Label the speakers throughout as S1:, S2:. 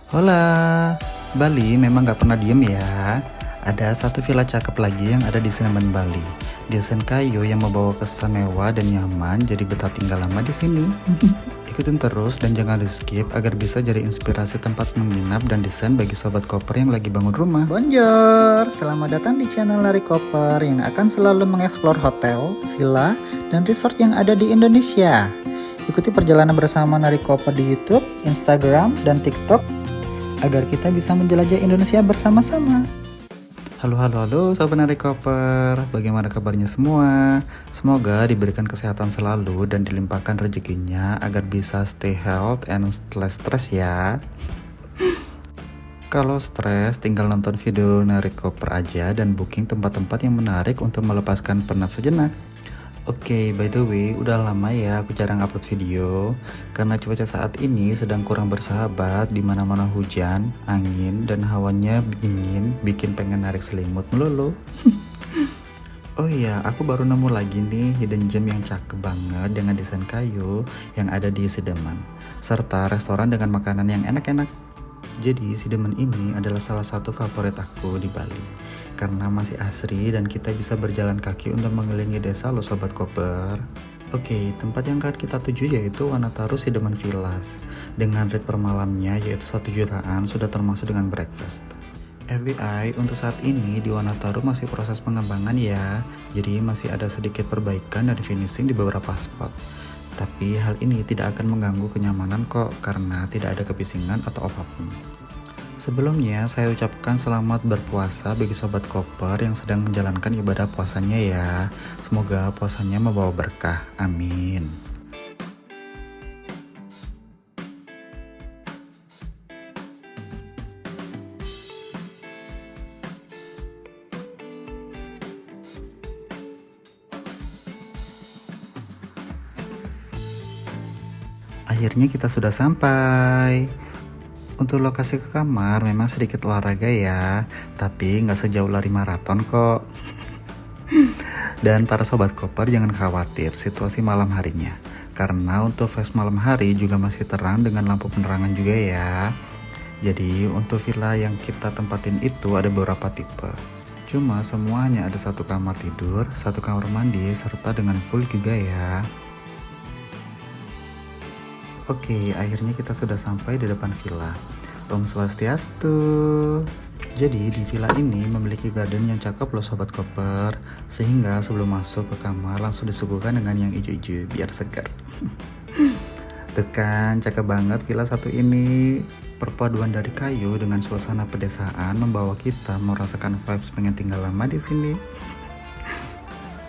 S1: Hola, Bali memang gak pernah diem ya. Ada satu villa cakep lagi yang ada di Senaman, Bali. Desain kayu yang membawa kesan mewah dan nyaman, jadi betah tinggal lama di sini. Ikutin terus dan jangan di skip agar bisa jadi inspirasi tempat menginap dan desain bagi sobat koper yang lagi bangun rumah.
S2: Bonjour, selamat datang di channel Lari Koper yang akan selalu mengeksplor hotel, villa, dan resort yang ada di Indonesia. Ikuti perjalanan bersama Lari Koper di YouTube, Instagram, dan TikTok agar kita bisa menjelajah Indonesia bersama-sama.
S1: Halo Sobat Narik Koper, bagaimana kabarnya semua? Semoga diberikan kesehatan selalu dan dilimpahkan rezekinya agar bisa stay health and stress ya. Kalau stres, tinggal nonton video Narik Koper aja dan booking tempat-tempat yang menarik untuk melepaskan penat sejenak. Oke, by the way, udah lama ya aku jarang upload video karena cuaca saat ini sedang kurang bersahabat, di mana-mana hujan, angin, dan hawanya dingin, bikin pengen narik selimut melulu. Oh iya, aku baru nemu lagi nih hidden gem yang cakep banget dengan desain kayu yang ada di Sedeman, serta restoran dengan makanan yang enak-enak. Jadi Sedeman ini adalah salah satu favorit aku di Bali karena masih asri dan kita bisa berjalan kaki untuk mengelilingi desa loh Sobat Koper. Oke, tempat yang akan kita tuju yaitu Wanataru Sedeman Villas dengan rate per malamnya yaitu 1 jutaan sudah termasuk dengan breakfast. FYI, untuk saat ini di Wanataru masih proses pengembangan ya, jadi masih ada sedikit perbaikan dan finishing di beberapa spot. Tapi hal ini tidak akan mengganggu kenyamanan kok karena tidak ada kebisingan atau apapun. Sebelumnya saya ucapkan selamat berpuasa bagi Sobat Koper yang sedang menjalankan ibadah puasanya ya. Semoga puasanya membawa berkah, amin. Akhirnya kita sudah sampai. Untuk lokasi ke kamar memang sedikit olahraga ya, tapi nggak sejauh lari maraton kok. Dan para sobat koper jangan khawatir situasi malam harinya, karena untuk flash malam hari juga masih terang dengan lampu penerangan juga ya. Jadi untuk villa yang kita tempatin itu ada beberapa tipe. Cuma semuanya ada satu kamar tidur, satu kamar mandi, serta dengan pool juga ya. Oke, akhirnya kita sudah sampai di depan villa. Om Swastiastu. Jadi di villa ini memiliki garden yang cakep loh Sobat Koper, sehingga sebelum masuk ke kamar langsung disuguhkan dengan yang hijau-hijau biar segar. Tuh kan, cakep banget villa satu ini. Perpaduan dari kayu dengan suasana pedesaan membawa kita merasakan vibes pengen tinggal lama di sini.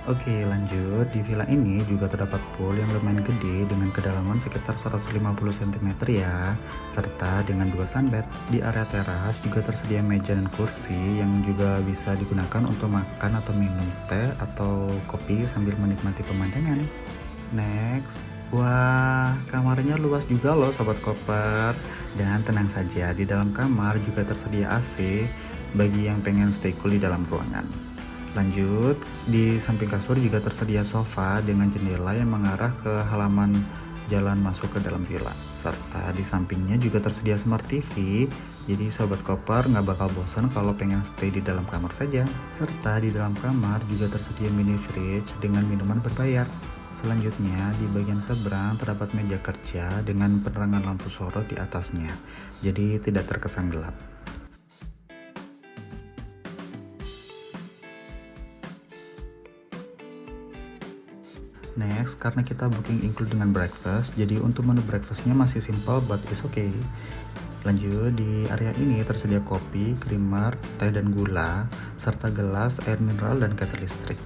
S1: Oke, lanjut. Di villa ini juga terdapat pool yang lumayan gede dengan kedalaman sekitar 150 cm ya, serta dengan 2 sunbed. Di area teras juga tersedia meja dan kursi yang juga bisa digunakan untuk makan atau minum teh atau kopi sambil menikmati pemandangan. Next, wah, kamarnya luas juga loh Sobat Koper. Dan tenang saja, di dalam kamar juga tersedia AC bagi yang pengen stay cool di dalam ruangan. Lanjut, di samping kasur juga tersedia sofa dengan jendela yang mengarah ke halaman jalan masuk ke dalam villa. Serta di sampingnya juga tersedia smart TV, jadi sobat koper nggak bakal bosan kalau pengen stay di dalam kamar saja. Serta di dalam kamar juga tersedia mini fridge dengan minuman berbayar. Selanjutnya, di bagian seberang terdapat meja kerja dengan penerangan lampu sorot di atasnya, jadi tidak terkesan gelap. Next, karena kita booking include dengan breakfast, jadi untuk menu breakfastnya masih simple but it's okay. Lanjut, di area ini tersedia kopi, creamer, teh dan gula, serta gelas, air mineral, dan kettle listrik.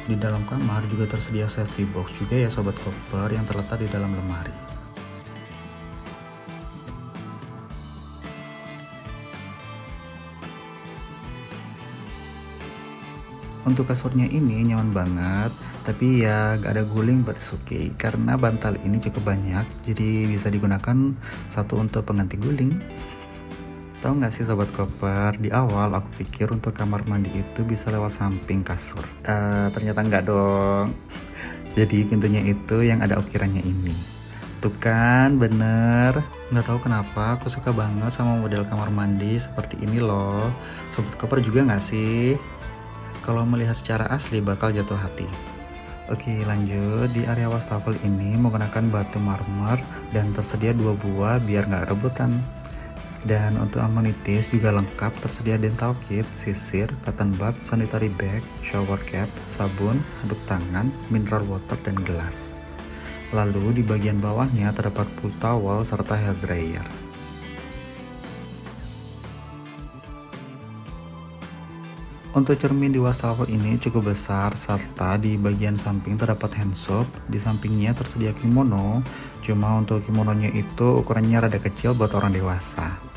S1: Di dalam kamar juga tersedia safety box juga ya Sobat Koper yang terletak di dalam lemari. Untuk kasurnya ini nyaman banget, tapi ya gak ada guling but it's okay karena bantal ini cukup banyak, jadi bisa digunakan satu untuk pengganti guling. Tahu nggak sih Sobat Koper, di awal aku pikir untuk kamar mandi itu bisa lewat samping kasur. Ternyata nggak dong. Jadi pintunya itu yang ada ukirannya ini. Tuh kan, bener. Nggak tahu kenapa aku suka banget sama model kamar mandi seperti ini loh. Sobat Koper juga nggak sih? Kalau melihat secara asli bakal jatuh hati. Oke, lanjut. Di area wastafel ini menggunakan batu marmer dan tersedia 2 buah biar nggak rebutan. Dan untuk amenities juga lengkap, tersedia dental kit, sisir, cotton bud, sanitary bag, shower cap, sabun, handuk tangan, mineral water, dan gelas. Lalu di bagian bawahnya terdapat pool towel serta hair dryer. Untuk cermin di wastafel ini cukup besar, serta di bagian samping terdapat hand soap. Di sampingnya tersedia kimono, cuma untuk kimononya itu ukurannya rada kecil buat orang dewasa.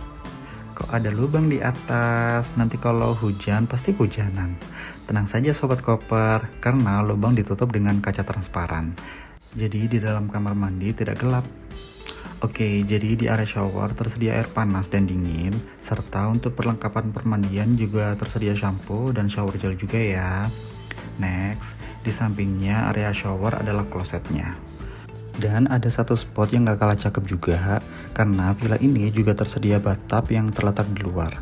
S1: Kok ada lubang di atas? Nanti kalau hujan pasti kehujanan. Tenang saja Sobat Koper, karena lubang ditutup dengan kaca transparan. Jadi di dalam kamar mandi tidak gelap. Oke, jadi di area shower tersedia air panas dan dingin, serta untuk perlengkapan permandian juga tersedia shampoo dan shower gel juga ya. Next, di sampingnya area shower adalah klosetnya. Dan ada satu spot yang gak kalah cakep juga, karena villa ini juga tersedia bathtub yang terletak di luar.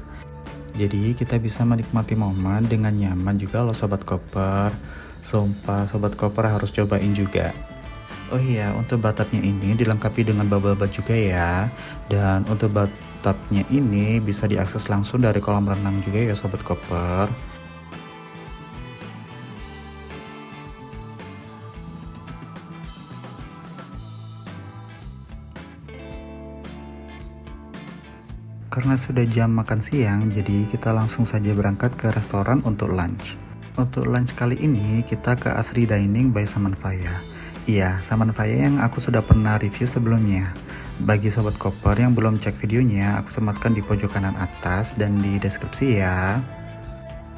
S1: Jadi kita bisa menikmati momen dengan nyaman juga loh Sobat Koper. Sumpah Sobat Koper harus cobain juga. Oh iya, untuk bathtubnya ini dilengkapi dengan bubble bath juga ya. Dan untuk bathtubnya ini bisa diakses langsung dari kolam renang juga ya Sobat Koper. Karena sudah jam makan siang, jadi kita langsung saja berangkat ke restoran untuk lunch. Untuk lunch kali ini kita ke Asri Dining by Samanvaya. Iya, Samanvaya yang aku sudah pernah review sebelumnya. Bagi Sobat Koper yang belum cek videonya, aku sematkan di pojok kanan atas dan di deskripsi ya.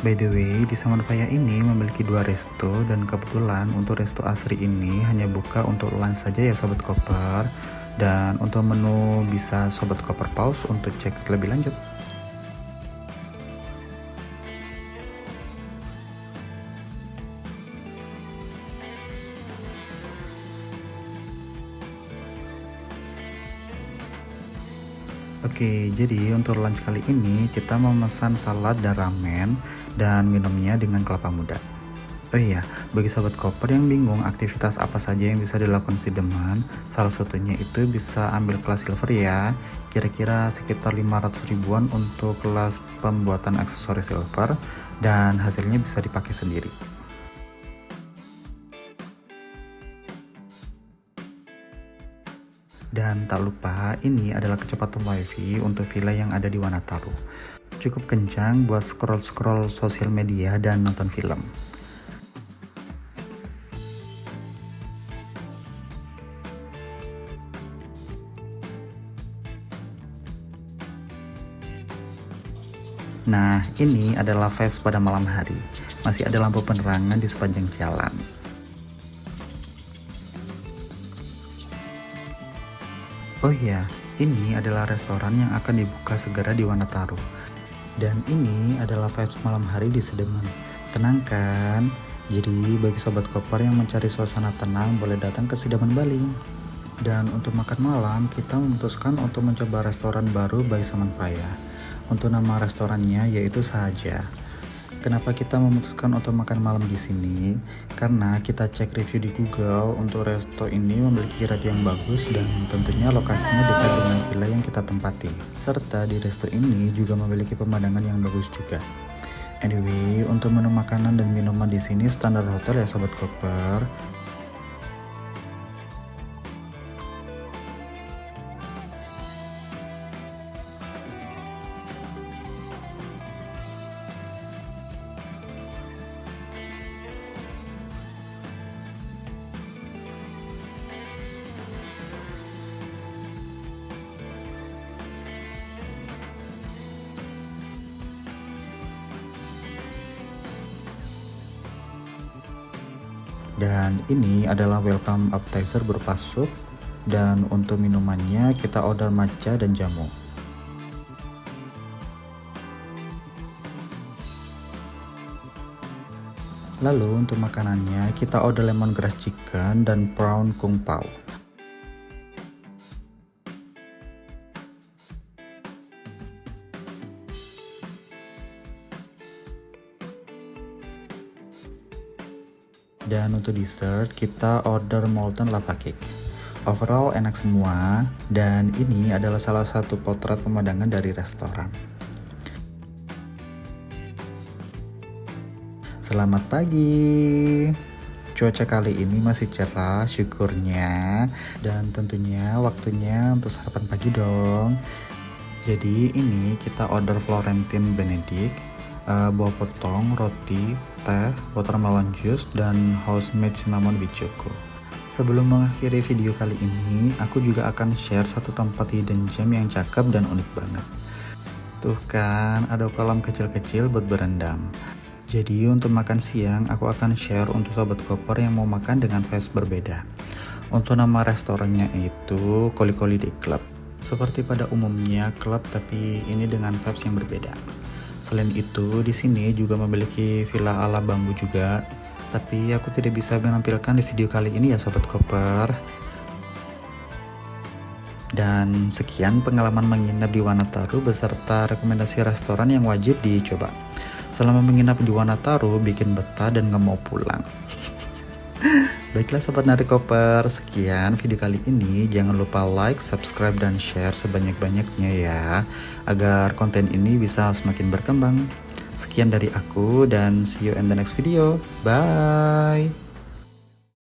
S1: By the way, di Samanvaya ini memiliki 2 resto, dan kebetulan untuk resto Asri ini hanya buka untuk lunch saja ya Sobat Koper. Dan untuk menu bisa Sobat Koper pause untuk cek lebih lanjut. Oke, jadi untuk lunch kali ini kita memesan salad dan ramen dan minumnya dengan kelapa muda. Oh iya, bagi Sobat Koper yang bingung aktivitas apa saja yang bisa dilakukan si Deman, salah satunya itu bisa ambil kelas silver ya. Kira-kira sekitar 500 ribuan untuk kelas pembuatan aksesoris silver, dan hasilnya bisa dipakai sendiri. Dan tak lupa, ini adalah kecepatan wifi untuk villa yang ada di Wanataru. Cukup kencang buat scroll-scroll sosial media dan nonton film. Nah, ini adalah vibes pada malam hari. Masih ada lampu penerangan di sepanjang jalan. Oh iya, ini adalah restoran yang akan dibuka segera di Wanataru. Dan ini adalah vibes malam hari di Sedeman. Tenang kan? Jadi bagi Sobat Koper yang mencari suasana tenang boleh datang ke Sedeman, Bali. Dan untuk makan malam, kita memutuskan untuk mencoba restoran baru by Samanvaya. Untuk nama restorannya yaitu Sahaja. Kenapa kita memutuskan untuk makan malam di sini? Karena kita cek review di Google, untuk resto ini memiliki rating yang bagus dan tentunya lokasinya dekat dengan villa yang kita tempati. Serta di resto ini juga memiliki pemandangan yang bagus juga. Anyway, untuk menu makanan dan minuman di sini standar hotel ya Sobat Koper. Dan ini adalah welcome appetizer berupa sup, dan untuk minumannya kita order matcha dan jamu. Lalu untuk makanannya kita order lemongrass chicken dan prawn kung pao. Dan untuk dessert kita order molten lava cake. Overall enak semua, dan ini adalah salah satu potret pemandangan dari restoran. Selamat pagi. Cuaca kali ini masih cerah, syukurnya. Dan tentunya waktunya untuk sarapan pagi dong. Jadi ini kita order Florentine Benedict, buah potong, roti, teh, watermelon juice, dan house-made cinnamon with choco. Sebelum mengakhiri video kali ini, aku juga akan share satu tempat hidden gem yang cakep dan unik banget. Tuh kan, ada kolam kecil-kecil buat berendam. Jadi untuk makan siang, aku akan share untuk sobat koper yang mau makan dengan vibes berbeda. Untuk nama restorannya itu Koli Koli Day Club. Seperti pada umumnya klub, tapi ini dengan vibes yang berbeda. Selain itu, di sini juga memiliki villa ala bambu juga. Tapi aku tidak bisa menampilkan di video kali ini ya sobat koper. Dan sekian pengalaman menginap di Wanataru beserta rekomendasi restoran yang wajib dicoba. Selama menginap di Wanataru bikin betah dan gak mau pulang. Baiklah sobat Narikoper, sekian video kali ini. Jangan lupa like, subscribe, dan share sebanyak-banyaknya ya, agar konten ini bisa semakin berkembang. Sekian dari aku dan see you in the next video. Bye.